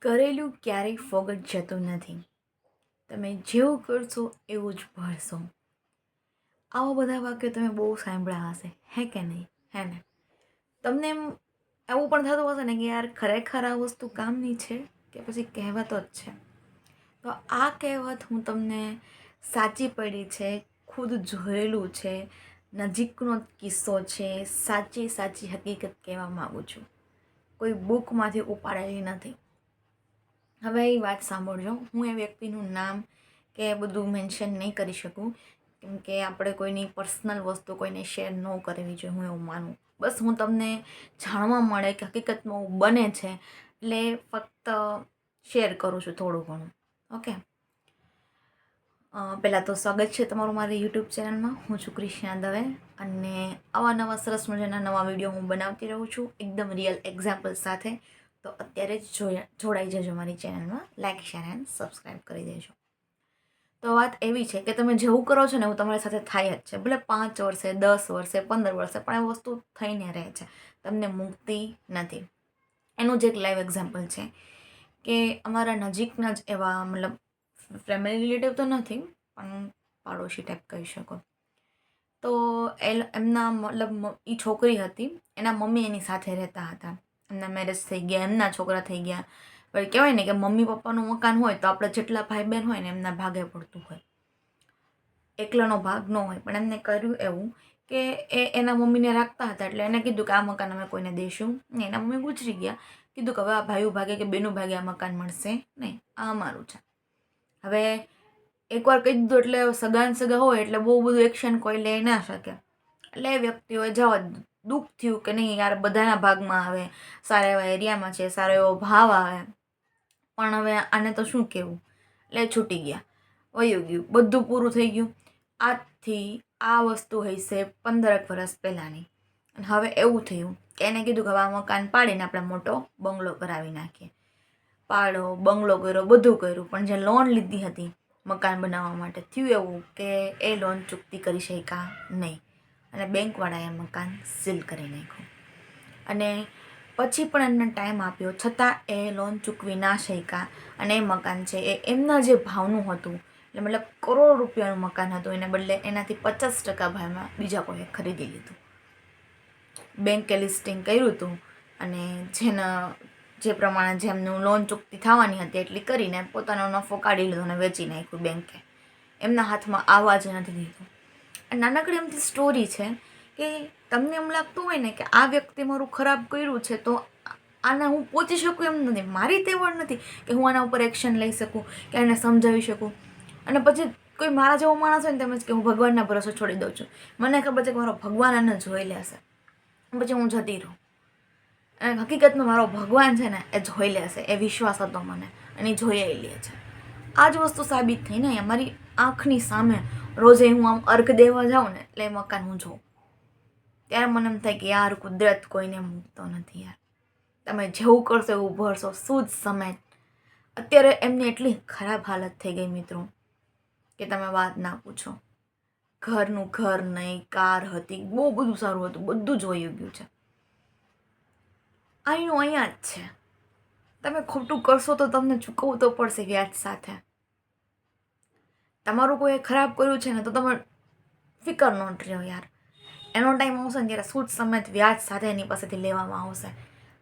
કરેલું ક્યારેય ફોગટ જતું નથી. તમે જેવું કરશો એવું જ ભરશો. આવા બધા વાક્યો તમે બહુ સાંભળ્યા હશે, હે કે નહીં? હે ને? તમને એમ એવું પણ થતું હશે ને કે યાર ખરેખર આ વસ્તુ કામની છે કે પછી કહેવતો જ છે. તો આ કહેવત હું તમને સાચી પડી છે, ખુદ જોયેલું છે, નજીકનો કિસ્સો છે, સાચી સાચી હકીકત કહેવા માગું છું. કોઈ બુકમાંથી ઉપાડેલી નથી. હવે એ વાત સાંભળજો. હું એ વ્યક્તિનું નામ કે બધું મેન્શન નહીં કરી શકું, કેમ કે આપણે કોઈની પર્સનલ વસ્તુ કોઈને શેર ન કરવી જોઈએ, હું એવું માનું. બસ હું તમને જાણવા મળે કે હકીકતમાં એવું બને છે એટલે ફક્ત શેર કરું છું થોડું ઘણું. ઓકે, પહેલાં તો સ્વાગત છે તમારું મારી યુટ્યુબ ચેનલમાં. હું છું ક્રિષ્ના દવે અને આવા નવા સરસ મજાના નવા વિડીયો હું બનાવતી રહું છું એકદમ રિયલ એક્ઝામ્પલ સાથે. તો અત્યારે જ જોડાઈ જજો મારી ચેનલમાં, લાઇક શેર એન્ડ સબસ્ક્રાઈબ કરી દેજો. તો વાત એવી છે કે તમે જેવું કરો છો ને એવું તમારી સાથે થાય જ છે. ભલે 5 વર્ષે, 10 વર્ષે, 15 વર્ષે, પણ એ વસ્તુ થઈને રહે છે, તમને મુકતી નથી. એનું જ એક લાઈવ એક્ઝામ્પલ છે કે અમારા નજીકના જ એવા, મતલબ ફેમિલી રિલેટિવ તો નથી પણ પાડોશી ટાઈપ કહી શકો. તો એમના મતલબ એ છોકરી હતી, એના મમ્મી એની સાથે રહેતા હતા. એમના મેરેજ થઈ ગયા, એમના છોકરા થઈ ગયા. પણ કહેવાય ને કે મમ્મી પપ્પાનું મકાન હોય તો આપણે જેટલા ભાઈ બહેન હોય ને એમના ભાગે પડતું હોય, એકલાનો ભાગ ન હોય. પણ એમને કર્યું એવું કે એના મમ્મીને રાખતા હતા, એટલે એને કીધું કે આ મકાન અમે કોઈને દઈશું નહીં. એના મમ્મી ગુજરી ગયા. કીધું કે હવે આ ભાઈઓ ભાગે કે બેનું ભાગે આ મકાન મળશે નહીં, આ અમારું છે. હવે એકવાર કહી દીધું એટલે સગા સગા હોય એટલે બહુ બધું એક્શન કોઈ લઈ ના શકે. એટલે એ વ્યક્તિઓએ જવા દુઃખ થયું કે નહીં યાર, બધાના ભાગમાં આવે, સારા એવા એરિયામાં છે, સારો એવો ભાવ આવે, પણ હવે આને તો શું કહેવું. એટલે છૂટી ગયા, વયું ગયું, બધું પૂરું થઈ ગયું. આજથી આ વસ્તુ હશે 15 વર્ષ પહેલાંની. અને હવે એવું થયું કે એને કીધું કે હવે આ મકાન પાડીને આપણે મોટો બંગલો કરાવી નાખીએ. પાડો, બંગલો કર્યો, બધું કર્યું, પણ જે લોન લીધી હતી મકાન બનાવવા માટે, થયું એવું કે એ લોન ચૂકતી કરી શક્યા નહીં અને બેંકવાળાએ મકાન સીલ કરી નાખ્યું. અને પછી પણ એમને ટાઈમ આપ્યો છતાં એ લોન ચૂકવી ના શક્યા. અને એ મકાન છે એ એમના જે ભાવનું હતું, એટલે મતલબ કરોડ રૂપિયાનું મકાન હતું, એને બદલે એનાથી 50% ભાવમાં બીજા કોઈએ ખરીદી લીધું. બેંકે લિસ્ટિંગ કર્યું હતું અને જે પ્રમાણે જેમનું લોન ચૂકતી થવાની હતી એટલી કરીને પોતાનો નફો કાઢી લીધો અને વેચી નાખ્યું બેંકે. એમના હાથમાં આવવા જ નથી દીધું. નાનકડી એમથી સ્ટોરી છે કે તમને એમ લાગતું હોય ને કે આ વ્યક્તિ મારું ખરાબ કર્યું છે તો આને હું પહોંચી શકું એમ નથી, મારી તેવડ નથી કે હું આના ઉપર એક્શન લઈ શકું કે એને સમજાવી શકું. અને પછી કોઈ મારા જેવો માણસ હોય ને તેમ જ કે હું ભગવાનના ભરોસે છોડી દઉં છું. મને ખબર છે કે મારો ભગવાન આને જોઈ લેશે, પછી હું જતી રહું. અને હકીકતમાં મારો ભગવાન છે ને એ જોઈ લેશે, એ વિશ્વાસ હતો મને અને એ જોઈ લે છે. આ જ વસ્તુ સાબિત થઈ ને અમારી આંખની સામે. રોજે હું આમ અર્ઘ દેવા જાઉં ને એટલે એ મકાન હું જોઉં, ત્યારે મને એમ થાય કે યાર કુદરત કોઈને મૂકતો નથી યાર. તમે જેવું કરશો એવું ભરશો, શું જ સમય. અત્યારે એમની એટલી ખરાબ હાલત થઈ ગઈ મિત્રો કે તમે વાત ના પૂછો. ઘરનું ઘર નહીં, કાર હતી, બહુ બધું સારું હતું, બધું જ વહી ગયું છે. અહીંનું અહીંયા જ છે. તમે ખોટું કરશો તો તમને ચૂકવવું તો પડશે વ્યાજ સાથે. તમારું કોઈ ખરાબ કર્યું છે ને તો તમે ફિકર ન રહ્યો યાર. એનો ટાઈમ આવશે ને ત્યારે સૂદ સમેત વ્યાજ સાથે એની પાસેથી લેવામાં આવશે.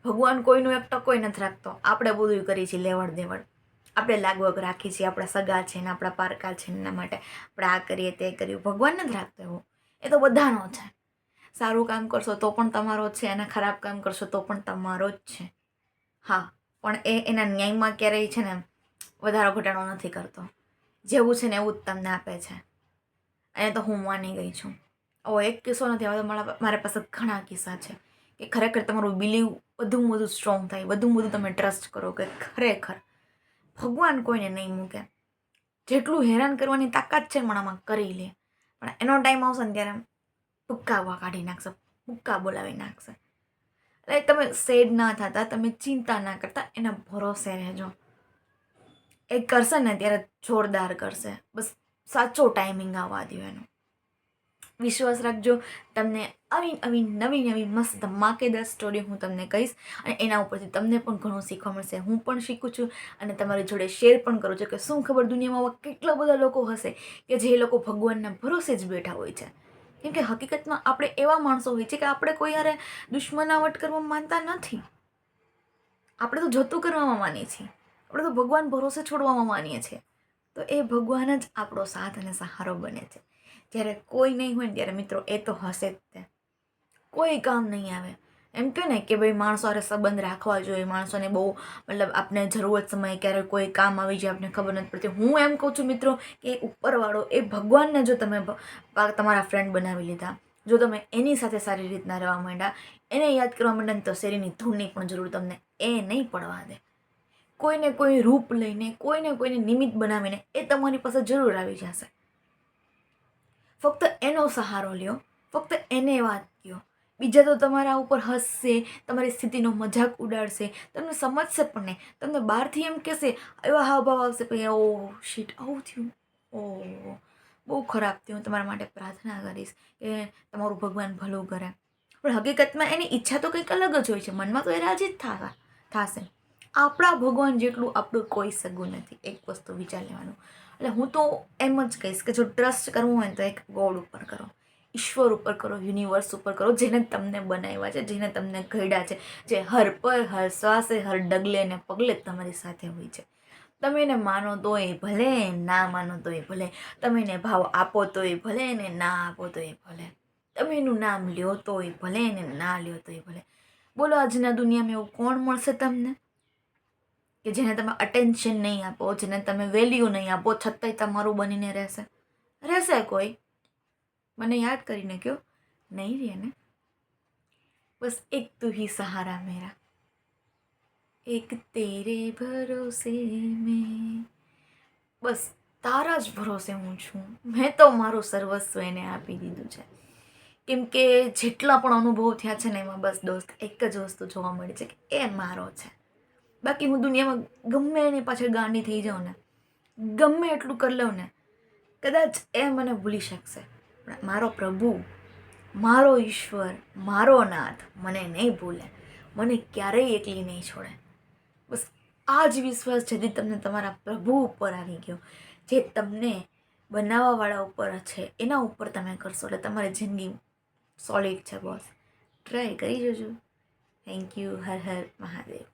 ભગવાન કોઈનું એક ટકોય નથી રાખતો. આપણે બધું કરીએ છીએ લેવડ દેવડ, આપણે લાગવગ રાખીએ છીએ, આપણા સગા છે ને આપણા પારકા છે એના માટે આપણે આ કરીએ તે કર્યું. ભગવાન નથી રાખતો એવું, એ તો બધાનો છે. સારું કામ કરશો તો પણ તમારો જ છે અને ખરાબ કામ કરશો તો પણ તમારો જ છે. હા, પણ એ એના ન્યાયમાં ક્યારેય છે ને વધારો ઘટાડો નથી કરતો. જેવું છે ને એવું જ તમને આપે છે. અને તો હું માની ગઈ છું. એક કિસ્સો નથી, હવે તો મારા પાસે ઘણા કિસ્સા છે કે ખરેખર તમારું બિલીવ વધુમાં વધુ સ્ટ્રોંગ થાય, વધુમાં વધુ તમે ટ્રસ્ટ કરો કે ખરેખર ભગવાન કોઈને નહીં મૂકે. જેટલું હેરાન કરવાની તાકાત છે મારામાં કરી લે, પણ એનો ટાઈમ આવશે ને ત્યારે ભૂક્કા કાઢી નાખશે, ભૂક્કા બોલાવી નાખશે. એટલે તમે સેડ ના થતા, તમે ચિંતા ના કરતા, એના ભરોસે રહેજો. એ કરશે ને ત્યારે જોરદાર કરશે. બસ સાચો ટાઈમિંગ આવવા દો એનો. વિશ્વાસ રાખજો, તમને આવી નવી મસ્ત ધમાકેદાર સ્ટોરી હું તમને કહીશ અને એના ઉપરથી તમને પણ ઘણું શીખવા મળશે. હું પણ શીખું છું અને તમારી જોડે શેર પણ કરું છું કે શું ખબર દુનિયામાં કેટલા બધા લોકો હશે કે જે લોકો ભગવાનના ભરોસે જ બેઠા હોય છે. કેમ કે હકીકતમાં આપણે એવા માણસો હોય છે કે આપણે કોઈ યારે દુશ્મનાવટ કરવા માનતા નથી. આપણે તો જતું કરવામાં માનીએ છીએ, આપણે તો ભગવાન ભરોસે છોડવામાં માનીએ છીએ. તો એ ભગવાન જ આપણો સાથ અને સહારો બને છે. જ્યારે કોઈ નહીં હોય ને ત્યારે મિત્રો એ તો હશે જ તે, કોઈ કામ નહીં આવે. એમ કહે ને કે ભાઈ માણસો હારે સંબંધ રાખવા જોઈએ, માણસોને બહુ મતલબ આપણે જરૂરત સમયે ક્યારેક કોઈ કામ આવી જાય આપણે ખબર નથી પડતી. હું એમ કહું છું મિત્રો કે ઉપરવાળો એ ભગવાનને જો તમે તમારા ફ્રેન્ડ બનાવી લીધા, જો તમે એની સાથે સારી રીતના રહેવા માંડ્યા, એને યાદ કરવા માંડ્યા ને તો શેરીની ધૂળની પણ જરૂર તમને એ નહીં પડવા દે. કોઈને કોઈ રૂપ લઈને, કોઈને કોઈને નિમિત્ત બનાવીને એ તમારી પાસે જરૂર આવી જશે. ફક્ત એનો સહારો લ્યો, ફક્ત એને વાત કહો. બીજા તો તમારા ઉપર હસશે, તમારી સ્થિતિનો મજાક ઉડાડશે, તમને સમજશે પણ નહીં. તમને બહારથી એમ કહેશે, એવા હાવભાવ આવશે પછી ઓ શીટ આવું થયું, ઓ બહુ ખરાબ થયું, હું તમારા માટે પ્રાર્થના કરીશ કે તમારું ભગવાન ભલું કરે. પણ હકીકતમાં એની ઈચ્છા તો કંઈક અલગ જ હોય છે, મનમાં તો એ રાજી જ થશે. આપણા ભગવાન જેટલું આપણું કોઈ સગું નથી. એક વસ્તુ વિચાર લેવાનું. એટલે હું તો એમ જ કહીશ કે જો ટ્રસ્ટ કરવું હોય ને તો એક ગોડ ઉપર કરો, ઈશ્વર ઉપર કરો, યુનિવર્સ ઉપર કરો, જેને તમને બનાવ્યા છે, જેને તમને ઘડ્યા છે, જે હર પળ, હર શ્વાસે, હર ડગલે ને પગલે તમારી સાથે હોય છે. તમે એને માનો તોય ભલે, ના માનો તોય ભલે, તમે એને ભાવ આપો તોય ભલે ને ના આપો તોય ભલે, તમે એનું નામ લ્યો તોય ભલે ને ના લ્યો તોય ભલે. બોલો આજના દુનિયામાં એવું કોણ મળશે તમને કે જેને તમે અટેન્શન નહીં આપો, જેને તમે વેલ્યુ નહીં આપો, છતાંય તમારું બનીને રહેશે કોઈ? મને યાદ કરીને કહો, નહીં રહે ને. બસ એક તું ही सहारा मेरा, एक तेरे भरोसे में, બસ તારા જ ભરોસે હું છું. મેં તો મારું સર્વસ્વ એને આપી દીધું છે. કેમ કે જેટલા પણ અનુભવો થયા છે ને એમાં બસ દોસ્ત એક જ વસ્તુ જોવા મળી છે કે એ મારો છે. બાકી હું દુનિયામાં ગમે એની પાછળ ગાંડી થઈ જાઉં ને, ગમે એટલું કરી લઉં ને, કદાચ એ મને ભૂલી શકશે, પણ મારો પ્રભુ, મારો ઈશ્વર, મારો નાથ મને નહીં ભૂલે, મને ક્યારેય એકલી નહીં છોડે. બસ આ જ વિશ્વાસ જેથી તમને તમારા પ્રભુ ઉપર આવી ગયો, જે તમને બનાવવાવાળા ઉપર છે એના ઉપર તમે કરશો એટલે તમારી જિંદગી સોલિડ છે. બોસ ટ્રાય કરી જોજો. Thank you. હર હર મહાદેવ.